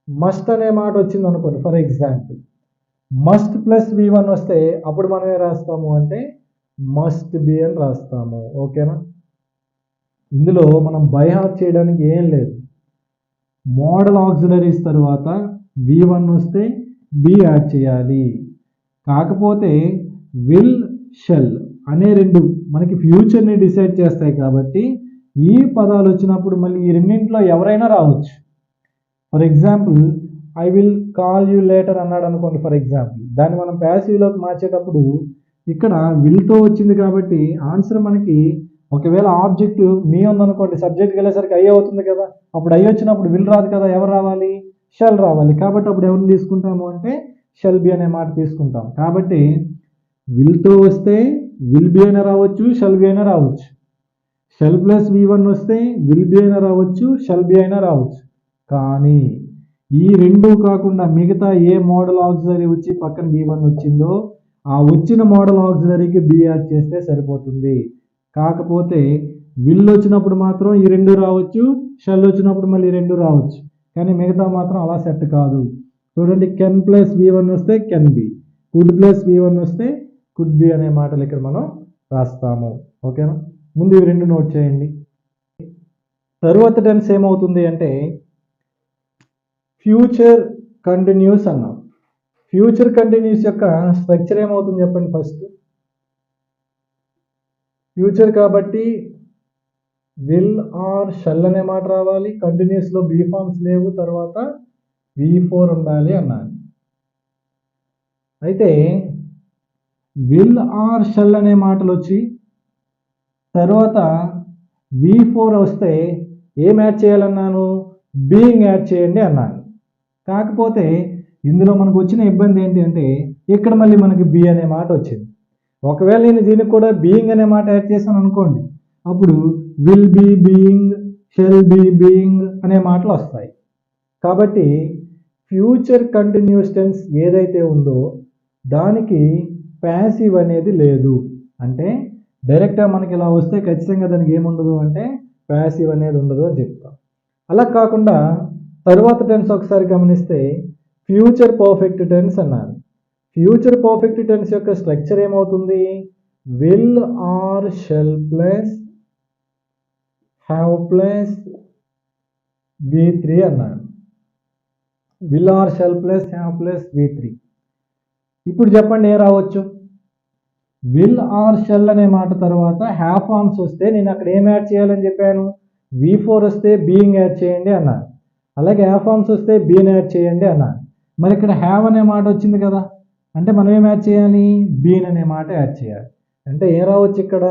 మస్ట్ అనే మాట వచ్చింది అనుకోండి, for example must plus V1 వస్తే అప్పుడు మనం ఏం రాస్తాము అంటే మస్ట్ బి అని రాస్తాము. ఓకేనా? ఇందులో మనం బై హార్ట్ చేయడానికి ఏం లేదు. మోడల్ ఆక్సిలరీస్ తర్వాత V1 వస్తే బి యాడ్ చేయాలి. కాకపోతే విల్, షెల్ అనే రెండు మనకి ఫ్యూచర్ని డిసైడ్ చేస్తాయి కాబట్టి ఈ పదాలు వచ్చినప్పుడు మళ్ళీ ఈ రెండింటిలో ఎవరైనా రావచ్చు. For example I will call you later అన్నాడు అనుకోండి, ఫర్ ఎగ్జాంపుల్ దాన్ని మనం ప్యాసివ్లోకి మార్చేటప్పుడు ఇక్కడ విల్తో వచ్చింది కాబట్టి ఆన్సర్ మనకి, ఒకవేళ ఆబ్జెక్ట్ మీ ఉందనుకోండి, సబ్జెక్ట్కి వెళ్ళేసరికి ఐ అవుతుంది కదా, అప్పుడు ఐ వచ్చినప్పుడు విల్ రాదు కదా, ఎవరు రావాలి? షెల్ రావాలి. కాబట్టి అప్పుడు ఎవరిని తీసుకుంటాము అంటే షెల్ బి అనే మాట తీసుకుంటాం. కాబట్టి విల్తో వస్తే విల్ బి అయినా రావచ్చు, షెల్ బి అయినా రావచ్చు. షెల్ ప్లస్ V1 వస్తే విల్ బి అయినా రావచ్చు, షెల్ బి అయినా రావచ్చు. కానీ ఈ రెండు కాకుండా మిగతా ఏ మోడల్ ఆక్సిలరీ వచ్చి పక్కన V1 వచ్చిందో ఆ వచ్చిన మోడల్ ఆక్సిలరీకి బి యాడ్ చేస్తే సరిపోతుంది. కాకపోతే విల్ వచ్చినప్పుడు మాత్రం ఈ రెండు రావచ్చు, షెల్ వచ్చినప్పుడు మళ్ళీ ఈ రెండు రావచ్చు. కానీ మిగతా మాత్రం అలా సెట్ కాదు. చూడండి, కెన్ ప్లస్ V1 వస్తే can be, could plus V1 వస్తే కుడ్ బి అనే మాటలు ఇక్కడ మనం రాస్తాము. ఓకేనా? ముందు ఇవి రెండు నోట్ చేయండి. తరువాత టెన్స్ ఏమవుతుంది అంటే ఫ్యూచర్ కంటిన్యూస్ అన్నాం. ఫ్యూచర్ కంటిన్యూస్ యొక్క స్ట్రక్చర్ ఏమవుతుంది చెప్పండి. ఫస్ట్ ఫ్యూచర్ కాబట్టి విల్ ఆర్ షెల్ అనే మాట రావాలి. కంటిన్యూస్లో బీ ఫార్మ్స్ లేవు, తర్వాత V4 ఉండాలి అన్నాను. అయితే విల్ ఆర్ షెల్ అనే మాటలు వచ్చి తర్వాత V4 వస్తే ఏం యాడ్ చేయాలన్నాను, బీయింగ్ యాడ్ చేయండి అన్నాను. కాకపోతే ఇందులో మనకు వచ్చిన ఇబ్బంది ఏంటి అంటే ఇక్కడ మళ్ళీ మనకి బి అనే మాట వచ్చింది. ఒకవేళ నేను దీనికి కూడా బీయింగ్ అనే మాట యాడ్ చేశాను అనుకోండి, అప్పుడు will be being, shall be being అనే మాటలు వస్తాయి. కాబట్టి ఫ్యూచర్ కంటిన్యూస్ టెన్స్ ఏదైతే ఉందో దానికి ప్యాసివ్ అనేది లేదు. అంటే డైరెక్ట్గా మనకి ఇలా వస్తే ఖచ్చితంగా దానికి ఏముండదు అంటే ప్యాసివ్ అనేది ఉండదు అని చెప్తాం. అలా కాకుండా తరువాత టెన్స్ ఒకసారి గమనిస్తే ఫ్యూచర్ పర్ఫెక్ట్ టెన్స్ అన్నారు. ఫ్యూచర్ పర్ఫెక్ట్ టెన్స్ యొక్క స్ట్రక్చర్ ఏమవుతుంది, will or shall plus have plus V3 అన్నాడు. Will or shall plus have plus V3. ఇప్పుడు చెప్పండి ఏం రావచ్చు, విల్ ఆర్ షెల్ అనే మాట తర్వాత హ్యావ్ ఫార్మ్స్ వస్తే నేను అక్కడ ఏం యాడ్ చేయాలని చెప్పాను, V4 వస్తే బీయింగ్ యాడ్ చేయండి అన్నాను. అలాగే హ్యావ్ ఫార్మ్స్ వస్తే బీన్ యాడ్ చేయండి అన్నాను. మరి ఇక్కడ హ్యావ్ అనే మాట వచ్చింది కదా, అంటే మనం ఏం యాడ్ చేయాలి, బీన్ అనే మాట యాడ్ చేయాలి. అంటే ఏం రావచ్చు ఇక్కడ,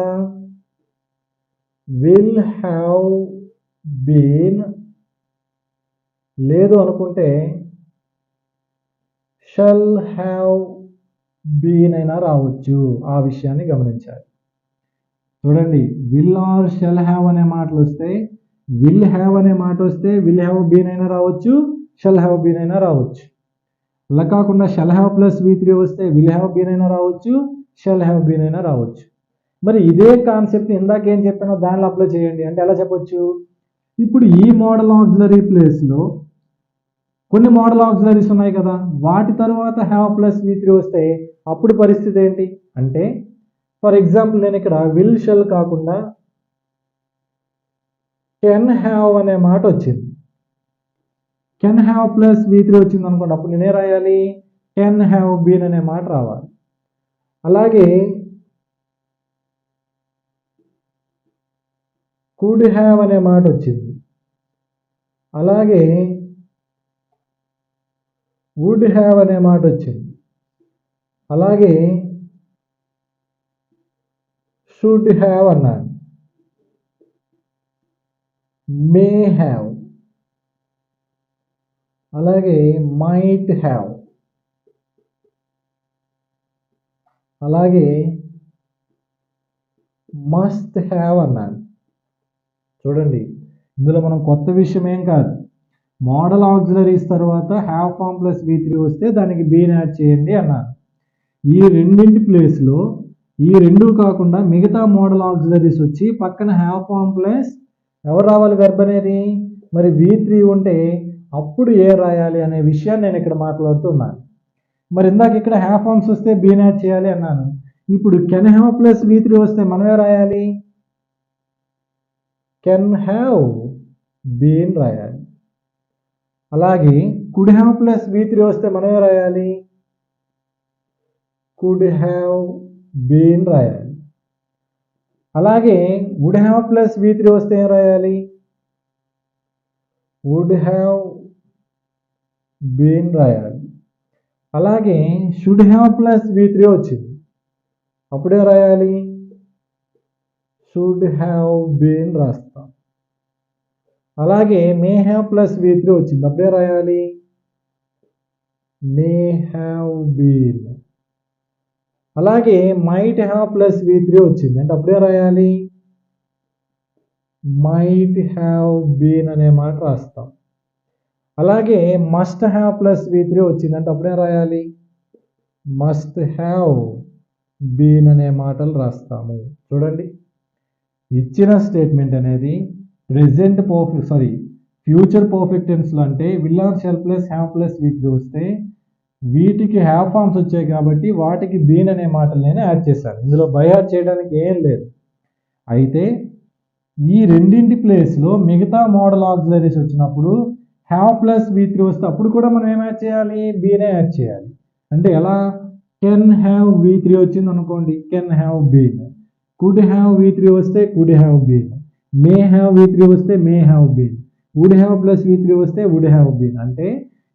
విల్ హ్యావ్ బీన్, లేదు అనుకుంటే షల్ హ్యావ్ బీన్ అయినా రావచ్చు. ఆ విషయాన్ని గమనించాలి. చూడండి, విల్ ఆర్ షల్ హ్యావ్ అనే మాటలు వస్తే, విల్ హ్యావ్ అనే మాట వస్తే విల్ హ్యావ్ బీన్ అయినా రావచ్చు, షల్ హ్యావ్ బీన్ అయినా రావచ్చు. అలా కాకుండా షల్ హ్యావ్ ప్లస్ V3 వస్తే విల్ హ్యావ్ బీన్ అయినా రావచ్చు, షల్ హ్యావ్ బీన్ అయినా రావచ్చు. మరి ఇదే కాన్సెప్ట్ ఇందాక ఏం చెప్పానో దానిలో అప్లై చేయండి. అంటే ఎలా చెప్పొచ్చు, ఇప్పుడు ఈ మోడల్ ఆక్సిలరీ ప్లేస్లో కొన్ని మోడల్ ఆక్సిలరీస్ ఉన్నాయి కదా, వాటి తర్వాత హ్యావ్ ప్లస్ V3 వస్తే అప్పుడు పరిస్థితి ఏంటి అంటే, ఫర్ ఎగ్జాంపుల్ నేను ఇక్కడ విల్ షెల్ కాకుండా కెన్ హ్యావ్ అనే మాట వచ్చింది. కెన్ హ్యావ్ ప్లస్ V3 వచ్చింది అనుకోండి, అప్పుడు నేనే రాయాలి, కెన్ హ్యావ్ బీన్ అనే మాట రావాలి. అలాగే కుడ్ హ్యావ్ అనే మాట వచ్చింది. అలాగే వుడ్ హ్యావ్ అనే మాట వచ్చింది. అలాగే షుడ్ హ్యావ్ అన్నాను, మే హ్యావ్, అలాగే మైట్ హ్యావ్, అలాగే మస్ట్ హ్యావ్ అన్నాను. చూడండి, ఇందులో మనం కొత్త విషయం ఏం కాదు, మోడల్ ఆక్సిలరీస్ తర్వాత హ్యావ్ ఫార్మ్ ప్లస్ V3 వస్తే దానికి బీన్ యాడ్ చేయండి అన్నాను. ఈ రెండింటి ప్లేస్లో ఈ రెండు కాకుండా మిగతా మోడల్ ఆక్సిలరీస్ వచ్చి పక్కన హ్యావ్ ఫార్మ్ ప్లస్ ఎవరు రావాలి, వెర్బ్ అనేది, మరి V3 ఉంటే అప్పుడు ఏ రాయాలి అనే విషయాన్ని నేను ఇక్కడ మాట్లాడుతున్నాను. మరి ఇందాక ఇక్కడ హ్యావ్ ఫార్మ్స్ వస్తే బీన్ యాడ్ చేయాలి అన్నాను. ఇప్పుడు కెన్ హ్యావ్ ప్లస్ V3 వస్తే మనమే రాయాలి, కెన్ హ్యావ్ బీన్ రాయాలి. అలాగే కుడ్ హ్యావ్ ప్లస్ V3 వస్తే మనమే రాయాలి, కుడ్ హ్యావ్ బీన్ రాయాలి. అలాగే వుడ్ హ్యావ్ ప్లస్ V3 వస్తే ఏం రాయాలి, వుడ్ హ్యావ్ బీన్ రాయాలి. అలాగే షుడ్ హ్యావ్ ప్లస్ V3 వచ్చింది, అప్పుడే రాయాలి, షుడ్ హ్యావ్ బీన్ రాస్తాం. అలాగే మే హ్యావ్ ప్లస్ V3 వచ్చింది, అప్పుడే రాయాలి, మే హ్యావ్ బీన్. అలాగే మైట్ హ్యావ్ ప్లస్ V3 వచ్చింది అంటే అప్పుడే రాయాలి, మైట్ హ్యావ్ బీన్ అనే మాట రాస్తాం. అలాగే మస్ట్ హ్యావ్ ప్లస్ V3 వచ్చింది అంటే అప్పుడే రాయాలి, మస్ట్ హ్యావ్ బీన్ అనే మాటలు రాస్తాము. చూడండి, ఇచ్చిన స్టేట్మెంట్ అనేది ప్రెజెంట్ ఫ్యూచర్ పర్ఫెక్ట్ టెన్స్లో అంటే will or shall plus have plus V3 వస్తే వీటికి హ్యావ్ ఫార్మ్స్ వచ్చాయి కాబట్టి వాటికి బీన్ అనే మాటలు నేను యాడ్ చేశాను. ఇందులో బై యాడ్ చేయడానికి ఏం లేదు. అయితే ఈ రెండింటి ప్లేస్లో మిగతా మోడల్ ఆక్సిలరీస్ వచ్చినప్పుడు హ్యావ్ ప్లస్ V3 వస్తే అప్పుడు కూడా మనం ఏం యాడ్ చేయాలి, బీనే యాడ్ చేయాలి. అంటే ఎలా, కెన్ హ్యావ్ V3 వచ్చింది అనుకోండి, can have been. Could have V3 వస్తే could have been. May have V3 వస్తే may have been. Would have plus V3 వస్తే వుడ్ హ్యావ్ బీన్. అంటే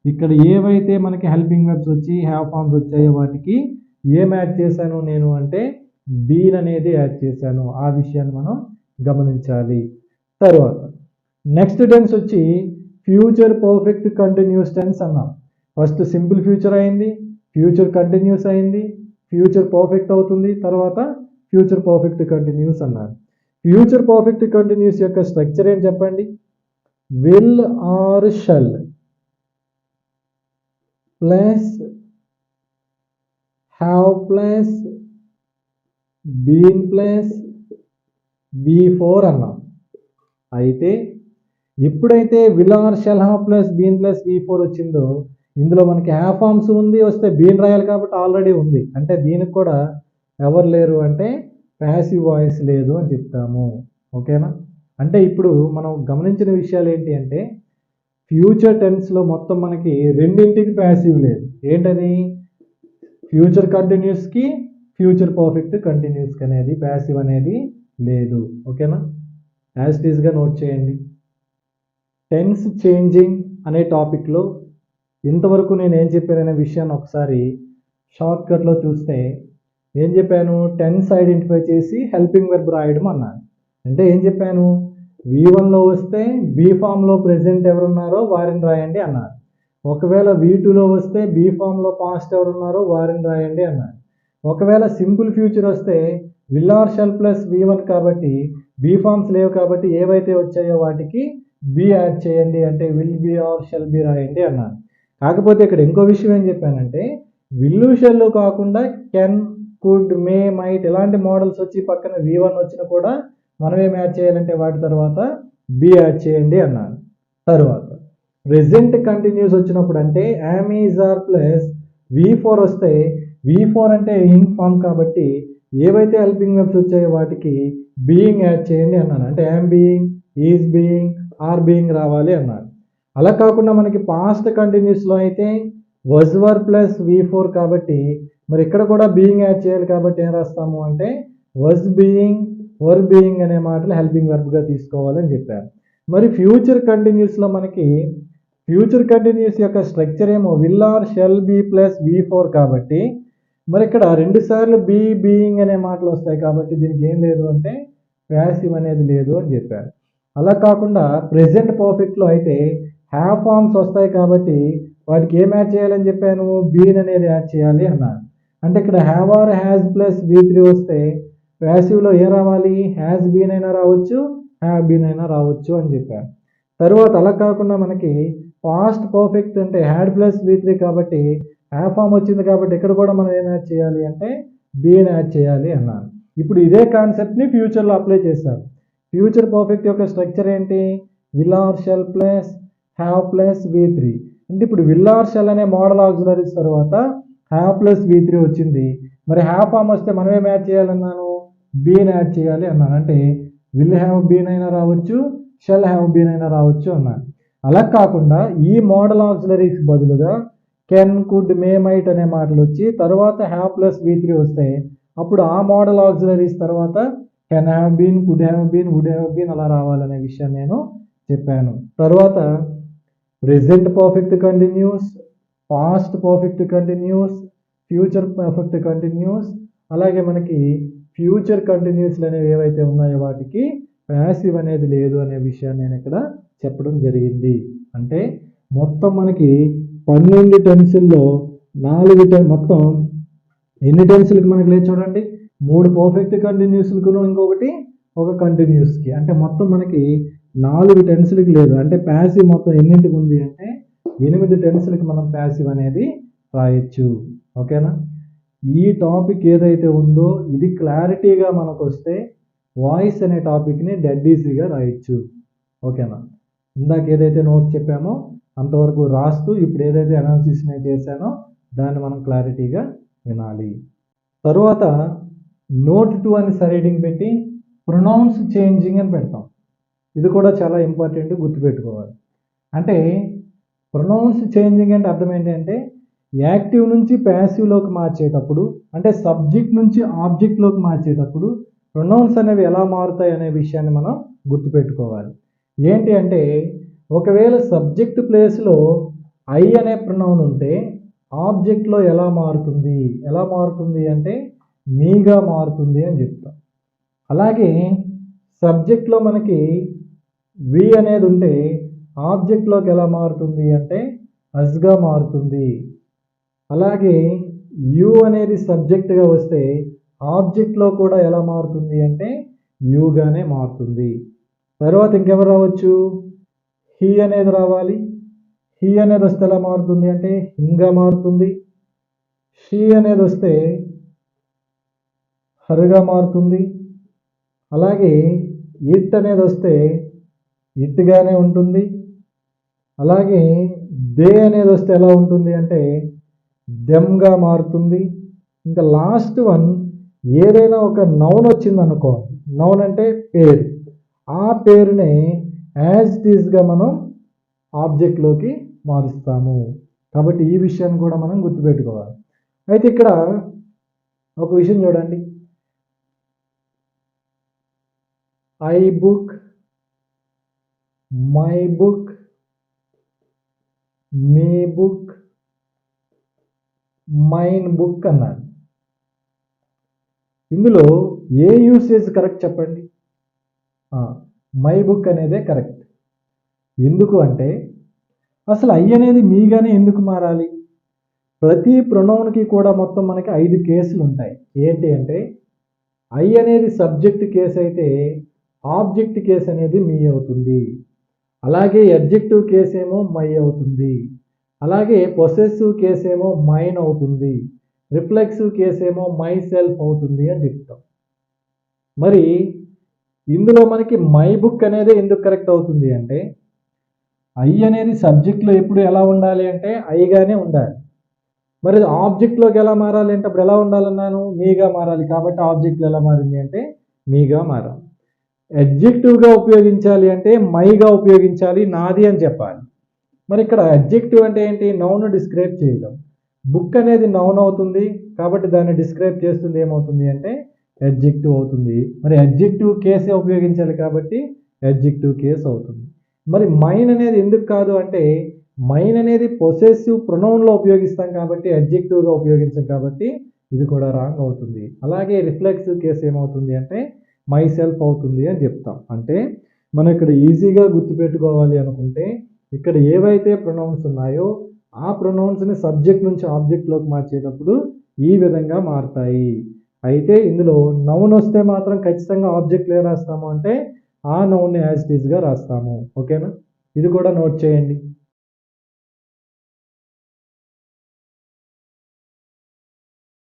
ఇక్కడ ఏవైతే మనకి హెల్పింగ్ వెర్బ్స్ వచ్చి హ్యావ్ ఫార్మ్స్ వచ్చాయో వాటికి ఏం యాడ్ చేశాను నేను అంటే బీన్ అనేది యాడ్ చేశాను. ఆ విషయాన్ని మనం గమనించాలి. తర్వాత నెక్స్ట్ టెన్స్ వచ్చి ఫ్యూచర్ పర్ఫెక్ట్ కంటిన్యూస్ టెన్స్ అన్నాం. ఫస్ట్ సింపుల్ ఫ్యూచర్ అయింది, ఫ్యూచర్ కంటిన్యూస్ అయింది, ఫ్యూచర్ పర్ఫెక్ట్ అవుతుంది, తర్వాత ఫ్యూచర్ పర్ఫెక్ట్ కంటిన్యూస్ అన్నారు. ఫ్యూచర్ పర్ఫెక్ట్ కంటిన్యూస్ యొక్క స్ట్రక్చర్ ఏంటి చెప్పండి? Will or shall plus have plus been plus V4 అన్నాం. అయితే ఎప్పుడైతే will or shall have plus been plus V4 వచ్చిందో ఇందులో మనకి హ్యావ్ ఫార్మ్స్ ఉంది, వస్తే బీన్ రాయాలి కాబట్టి ఆల్రెడీ ఉంది. అంటే దీనికి కూడా ఎవరు లేరు అంటే ప్యాసివ్ వాయిస్ లేదు అని చెప్తాము. ఓకేనా? అంటే ఇప్పుడు మనం గమనించిన విషయాలు ఏంటి అంటే ఫ్యూచర్ టెన్స్లో మొత్తం మనకి రెండింటికి ప్యాసివ్ లేదు. ఏంటది? ఫ్యూచర్ కంటిన్యూస్కి ఫ్యూచర్ పర్ఫెక్ట్ కంటిన్యూస్కి అనేది ప్యాసివ్ అనేది లేదు. ఓకేనా? యాజ్ ఇట్ ఈస్గా నోట్ చేయండి. టెన్స్ చేంజింగ్ అనే టాపిక్లో ఇంతవరకు నేను ఏం చెప్పాననే విషయాన్ని ఒకసారి షార్ట్కట్లో చూస్తే ఏం చెప్పాను? టెన్స్ ఐడెంటిఫై చేసి హెల్పింగ్ వెర్బ్ రాయడం అన్నాను. అంటే ఏం చెప్పాను? V1లో వస్తే బీ ఫామ్లో ప్రెజెంట్ ఎవరున్నారో వారిని రాయండి అన్నారు. ఒకవేళ V2లో వస్తే బీ ఫామ్లో పాస్ట్ ఎవరున్నారో వారిని రాయండి అన్నారు. ఒకవేళ సింపుల్ ఫ్యూచర్ వస్తే will or shall plus V1 కాబట్టి బీ ఫామ్స్ లేవు కాబట్టి ఏవైతే వచ్చాయో వాటికి బి యాడ్ చేయండి, అంటే will be or shall be రాయండి అన్నాను. కాకపోతే ఇక్కడ ఇంకో విషయం ఏం చెప్పానంటే విల్లు షెల్ కాకుండా కెన్, కుడ్, మే, మైట్ ఇలాంటి మోడల్స్ వచ్చి పక్కన V1 వచ్చినా కూడా మనం ఏం యాడ్ చేయాలంటే వాటి తర్వాత బి యాడ్ చేయండి అన్నాను. తర్వాత ప్రెజెంట్ కంటిన్యూస్ వచ్చినప్పుడు అంటే yam, is, are plus V4 వస్తే V4 అంటే ఇంగ్ ఫామ్ కాబట్టి ఏవైతే హెల్పింగ్ వెర్బ్స్ వచ్చాయో వాటికి బీయింగ్ యాడ్ చేయండి అన్నాను. అంటే am being, is being, are being రావాలి అన్నాను. అలా కాకుండా మనకి పాస్ట్ కంటిన్యూస్లో అయితే was were ప్లస్ V4 కాబట్టి మరి ఇక్కడ కూడా బీయింగ్ యాడ్ చేయాలి కాబట్టి ఏం రాస్తాము అంటే was being, were being అనే మాటలు హెల్పింగ్ వెర్బ్గా తీసుకోవాలని చెప్పారు. మరి ఫ్యూచర్ కంటిన్యూస్లో మనకి ఫ్యూచర్ కంటిన్యూస్ యొక్క స్ట్రక్చర్ ఏమో will or shall be plus V4 కాబట్టి మరి ఇక్కడ 2 సార్లు బీ, బీయింగ్ అనే మాటలు వస్తాయి కాబట్టి దీనికి ఏం లేదు అంటే ప్యాసివ్ అనేది లేదు అని చెప్పారు. అలా కాకుండా ప్రెజెంట్ పర్ఫెక్ట్లో అయితే హ్యావ్ ఫార్మ్స్ వస్తాయి కాబట్టి వాటికి ఏం యాడ్ చేయాలని చెప్పాను? బీన్ అనేది యాడ్ చేయాలి అన్నాను. అంటే ఇక్కడ have or has plus V3 వస్తే ప్యాసివ్లో ఏం రావాలి? హ్యాజ్ బీన్ అయినా రావచ్చు, హ్యావ్ బీన్ అయినా రావచ్చు అని చెప్పాను. తర్వాత అలా కాకుండా మనకి పాస్ట్ పర్ఫెక్ట్ అంటే హ్యాడ్ ప్లస్ V3 కాబట్టి హ్యావ్ ఫామ్ వచ్చింది కాబట్టి ఇక్కడ కూడా మనం ఏం యాడ్ చేయాలి అంటే బీన్ యాడ్ చేయాలి అన్నాను. ఇప్పుడు ఇదే కాన్సెప్ట్ని ఫ్యూచర్లో అప్లై చేశాను. ఫ్యూచర్ పర్ఫెక్ట్ యొక్క స్ట్రక్చర్ ఏంటి? Will or shall plus have plus V3. అంటే ఇప్పుడు విల్ ఆర్ షెల్ అనే మోడల్ ఆక్సిలరీస్ తర్వాత హ్యావ్ ప్లస్ V3 వచ్చింది. మరి హ్యావ్ ఫామ్ వస్తే మనం ఏం యాడ్ చేయాలన్నాను? బీన్ యాడ్ చేయాలి అన్నాను. అంటే విల్ హ్యావ్ బీన్ అయినా రావచ్చు, షెల్ హ్యావ్ బీన్ అయినా రావచ్చు అన్నాను. అలా కాకుండా ఈ మోడల్ ఆక్సిలరీస్ బదులుగా కెన్, కుడ్, మే, మైట్ అనే మాటలు వచ్చి తర్వాత హ్యావ్ ప్లస్ V3 వస్తే అప్పుడు ఆ మోడల్ ఆక్సిలరీస్ తర్వాత can have been, could have been, would have been అలా రావాలనే విషయం నేను చెప్పాను. తర్వాత present perfect continuous, past perfect continuous, future perfect continuous, అలాగే మనకి ఫ్యూచర్ కంటిన్యూస్లు అనేవి ఏవైతే ఉన్నాయో వాటికి ప్యాసివ్ అనేది లేదు అనే విషయాన్ని నేను ఇక్కడ చెప్పడం జరిగింది. అంటే మొత్తం మనకి 12 టెన్సుల్లో 4 మొత్తం ఎన్ని టెన్సులకి మనకి లేదు చూడండి? 3 పర్ఫెక్ట్ కంటిన్యూస్లకు ఇంకొకటి ఒక కంటిన్యూస్కి, అంటే మొత్తం మనకి 4 టెన్సులకి లేదు. అంటే ప్యాసివ్ మొత్తం ఎన్నింటికి ఉంది అంటే 8 టెన్సులకి మనం ప్యాసివ్ అనేది రాయొచ్చు. ఓకేనా? ఈ టాపిక్ ఏదైతే ఉందో ఇది క్లారిటీగా మనకు వస్తే వాయిస్ అనే టాపిక్ని డెడ్ ఈజీగా రాయొచ్చు. ఓకేనా? ఇందాక ఏదైతే నోట్ చెప్పామో అంతవరకు రాస్తూ ఇప్పుడు ఏదైతే అనాలిసిస్ నేను చేశానో దాన్ని మనం క్లారిటీగా వినాలి. తరువాత నోట్ 2 అని సైడింగ్ పెట్టి ప్రొనౌన్స్ చేంజింగ్ అని పెడతాం. ఇది కూడా చాలా ఇంపార్టెంట్, గుర్తుపెట్టుకోవాలి. అంటే ప్రొనౌన్స్ చేంజింగ్ అంటే అర్థం ఏంటి అంటే యాక్టివ్ నుంచి ప్యాసివ్లోకి మార్చేటప్పుడు, అంటే సబ్జెక్ట్ నుంచి ఆబ్జెక్ట్లోకి మార్చేటప్పుడు ప్రొనౌన్స్ అనేవి ఎలా మారుతాయి అనే విషయాన్ని మనం గుర్తుపెట్టుకోవాలి. ఏంటి అంటే ఒకవేళ సబ్జెక్ట్ ప్లేస్లో ఐ అనే ప్రొనౌన్ ఉంటే ఆబ్జెక్ట్లో ఎలా మారుతుంది అంటే మీగా మారుతుంది అని చెప్తాం. అలాగే సబ్జెక్ట్లో మనకి వి అనేది ఉంటే ఆబ్జెక్ట్లోకి ఎలా మారుతుంది అంటే అస్గా మారుతుంది. అలాగే యు అనేది సబ్జెక్ట్గా వస్తే ఆబ్జెక్ట్లో కూడా ఎలా మారుతుంది అంటే యుగానే మారుతుంది. తర్వాత ఇంకెవరు రావచ్చు? హీ అనేది రావాలి. హీ అనేది వస్తే ఎలా మారుతుంది అంటే హింగా మారుతుంది. షీ అనేది వస్తే హరుగా మారుతుంది. అలాగే ఇట్ అనేది వస్తే ఇట్గానే ఉంటుంది. అలాగే దే అనేది వస్తే ఎలా ఉంటుంది అంటే దెమ్గా మారుతుంది. ఇంకా లాస్ట్ వన్ ఏదైనా ఒక నౌన్ వచ్చింది అనుకో, నౌన్ అంటే పేరు, ఆ పేరునే యాజ్ ఇట్ ఈస్గా మనం ఆబ్జెక్ట్లోకి మారుస్తాము. కాబట్టి ఈ విషయాన్ని కూడా మనం గుర్తుపెట్టుకోవాలి. అయితే ఇక్కడ ఒక విషయం చూడండి, I book, my book, me book, mine book అన్నాడు. ఇందులో ఏ యూసేజ్ కరెక్ట్ చెప్పండి? మై బుక్ అనేదే కరెక్ట్. ఎందుకు అంటే అసలు ఐ అనేది మీగానే ఎందుకు మారాలి? ప్రతి ప్రొనౌన్కి కూడా మొత్తం మనకి 5 కేసులు ఉంటాయి. ఏంటి అంటే ఐ అనేది సబ్జెక్ట్ కేసు అయితే ఆబ్జెక్ట్ కేసు అనేది మీ అవుతుంది. అలాగే అడ్జెక్టివ్ కేసు ఏమో మై అవుతుంది. అలాగే పొసెసివ్ కేసు ఏమో మైన్ అవుతుంది. రిఫ్లెక్సివ్ కేసు ఏమో మై సెల్ఫ్ అవుతుంది అని చెప్తాం. మరి ఇందులో మనకి మై బుక్ అనేది ఎందుకు కరెక్ట్ అవుతుంది అంటే ఐ అనేది సబ్జెక్ట్లో ఎప్పుడు ఎలా ఉండాలి అంటే ఐగానే ఉండాలి. మరి ఆబ్జెక్ట్లోకి ఎలా మారాలి అంటే అప్పుడు ఎలా ఉండాలన్నాను? మీగా మారాలి. కాబట్టి ఆబ్జెక్ట్లో ఎలా మారింది అంటే మీగా మారాలి. అడ్జెక్టివ్గా ఉపయోగించాలి అంటే మైగా ఉపయోగించాలి, నాది అని చెప్పాలి. మరి ఇక్కడ అడ్జెక్టివ్ అంటే ఏంటి? నౌన్ డిస్క్రైబ్ చేయడం. బుక్ అనేది నౌన్ అవుతుంది కాబట్టి దాన్ని డిస్క్రైబ్ చేస్తుంది ఏమవుతుంది అంటే అడ్జెక్టివ్ అవుతుంది. మరి అడ్జెక్టివ్ కేసే ఉపయోగించాలి కాబట్టి అడ్జెక్టివ్ కేస్ అవుతుంది. మరి మైన్ అనేది ఎందుకు కాదు అంటే మైన్ అనేది పొసెసివ్ ప్రొనౌన్లో ఉపయోగిస్తాం కాబట్టి అడ్జెక్టివ్గా ఉపయోగించాం కాబట్టి ఇది కూడా రాంగ్ అవుతుంది. అలాగే రిఫ్లెక్సివ్ కేసు ఏమవుతుంది అంటే మై సెల్ఫ్ అవుతుంది అని చెప్తాం. అంటే మనం ఇక్కడ ఈజీగా గుర్తుపెట్టుకోవాలి అనుకుంటే ఇక్కడ ఏవైతే ప్రొనౌన్స్ ఉన్నాయో ఆ ప్రొనౌన్స్ని సబ్జెక్ట్ నుంచి ఆబ్జెక్ట్లోకి మార్చేటప్పుడు ఈ విధంగా మారుతాయి. అయితే ఇందులో నౌన్ వస్తే మాత్రం ఖచ్చితంగా ఆబ్జెక్ట్లో ఏ రాస్తాము అంటే ఆ నౌన్ని యాజ్ ఇట్ ఈస్గా రాస్తాము. ఓకేనా? ఇది కూడా నోట్ చేయండి.